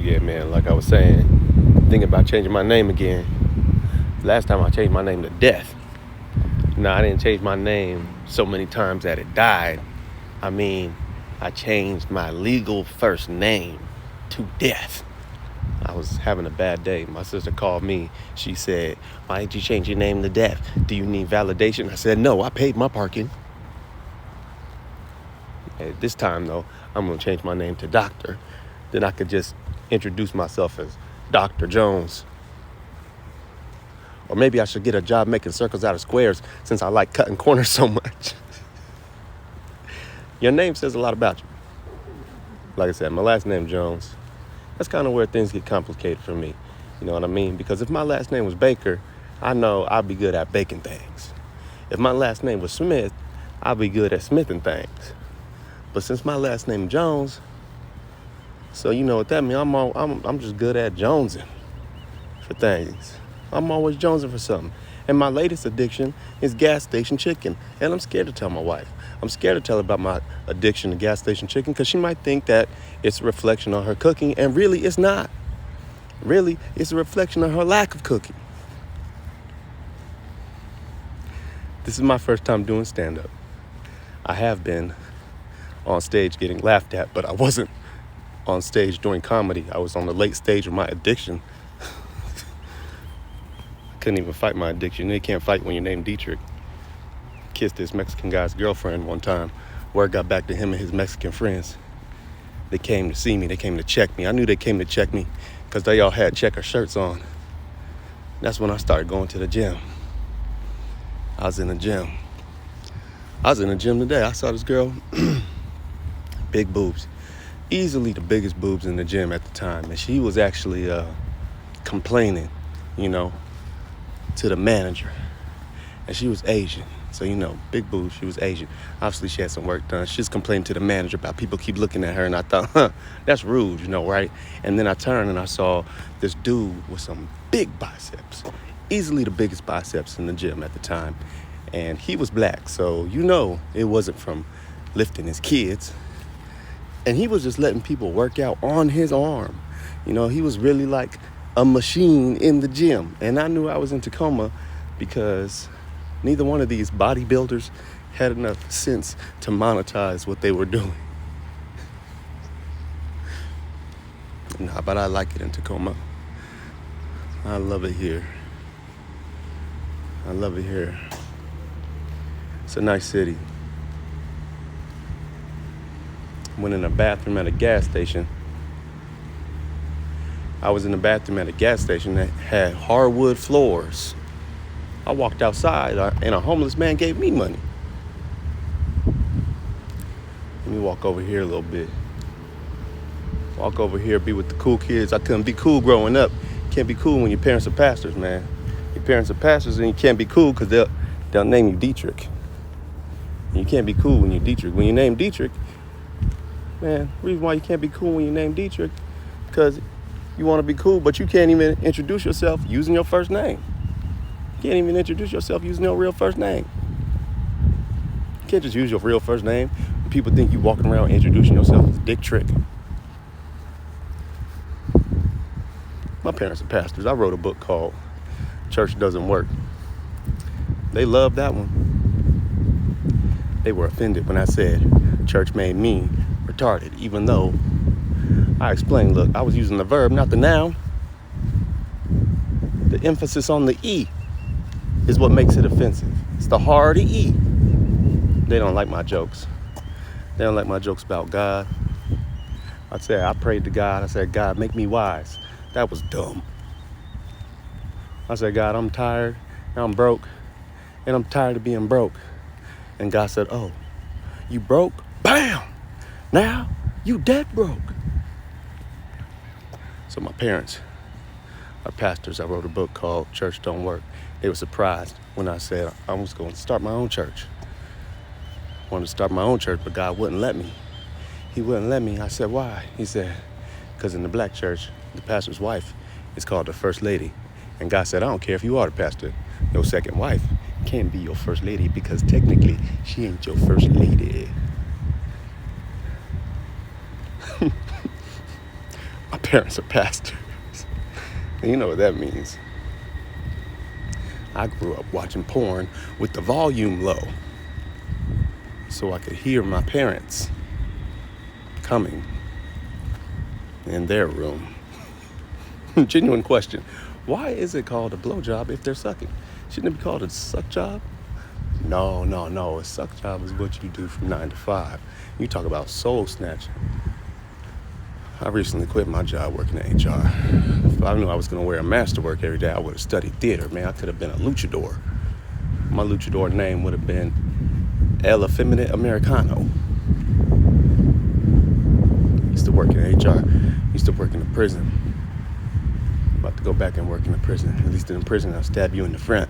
Yeah, man, like I was saying, thinking about changing my name again. Last time I changed my name to Death. No, I didn't change my name so many times that it died. I mean, I changed my legal first name to Death. I was having a bad day. My sister called me. She said, "Why did you change your name to Death? Do you need validation?" I said, "No, I paid my parking." This time, though, I'm going to change my name to Doctor. Then I could just introduce myself as Dr. Jones. Or maybe I should get a job making circles out of squares since I like cutting corners so much. Your name says a lot about you. Like I said, my last name Jones. That's kind of where things get complicated for me. You know what I mean? Because if my last name was Baker, I know I'd be good at baking things. If my last name was Smith, I'd be good at smithing things. But since my last name Jones, so you know what that means. I'm just good at jonesing for things. I'm always jonesing for something. And my latest addiction is gas station chicken. And I'm scared to tell my wife. I'm scared to tell her about my addiction to gas station chicken because she might think that it's a reflection on her cooking. And really, it's not. Really, it's a reflection on her lack of cooking. This is my first time doing stand-up. I have been on stage getting laughed at, but I wasn't on stage doing comedy. I was on the late stage of my addiction. Couldn't even fight my addiction. You can't fight when you're named Dietrich. Kissed this Mexican guy's girlfriend one time. Word got back to him and his Mexican friends. They came to see me. They came to check me. I knew they came to check me because they all had checker shirts on. That's when I started going to the gym. I was in the gym today. I saw this girl, big boobs. Easily the biggest boobs in the gym at the time. And she was actually complaining, to the manager. And she was Asian. So, big boobs, she was Asian. Obviously, she had some work done. She was complaining to the manager about people keep looking at her. And I thought, that's rude, right? And then I turned and I saw this dude with some big biceps. Easily the biggest biceps in the gym at the time. And he was black. So, it wasn't from lifting his kids. And he was just letting people work out on his arm. He was really like a machine in the gym. And I knew I was in Tacoma because neither one of these bodybuilders had enough sense to monetize what they were doing. Nah, but I like it in Tacoma. I love it here. It's a nice city. Went in a bathroom at a gas station. I was in the bathroom at a gas station that had hardwood floors. I walked outside and a homeless man gave me money. Let me walk over here a little bit. Walk over here, be with the cool kids. I couldn't be cool growing up. Can't be cool when your parents are pastors, man. Your parents are pastors and you can't be cool because they'll name you Dietrich. And you can't be cool when you're Dietrich. When you name Dietrich, man, the reason why you can't be cool when you name Dietrich, because you want to be cool, but you can't even introduce yourself using your first name. You can't even introduce yourself using your real first name. You can't just use your real first name. People think you walking around introducing yourself as Dick Trick. My parents are pastors. I wrote a book called Church Doesn't Work. They loved that one. They were offended when I said church made me retarded, even though I explained, look, I was using the verb, not the noun. The emphasis on the E is what makes it offensive. It's the hard E. They don't like my jokes. They don't like my jokes about God. I prayed to God. I said, God, make me wise. That was dumb. I said, God, I'm tired and I'm broke and I'm tired of being broke. And God said, oh, you broke? Bam! Now you dead broke. So my parents are pastors. I wrote a book called Church Don't Work. They were surprised when I said I was going to start my own church. I wanted to start my own church, but God wouldn't let me. He wouldn't let me. I said, why? He said, because in the black church, the pastor's wife is called the first lady. And God said, I don't care if you are the pastor. Your second wife can't be your first lady because technically she ain't your first lady. My parents are pastors. And you know what that means. I grew up watching porn with the volume low so I could hear my parents coming in their room. Genuine question. Why is it called a blowjob if they're sucking? Shouldn't it be called a suck job? No. A suck job is what you do from 9 to 5. You talk about soul snatching. I recently quit my job working at HR. If I knew I was going to wear a masterwork every day, I would have studied theater. Man, I could have been a luchador. My luchador name would have been El Effeminate Americano. Used to work in HR. Used to work in the prison. About to go back and work in the prison. At least in the prison, I'll stab you in the front.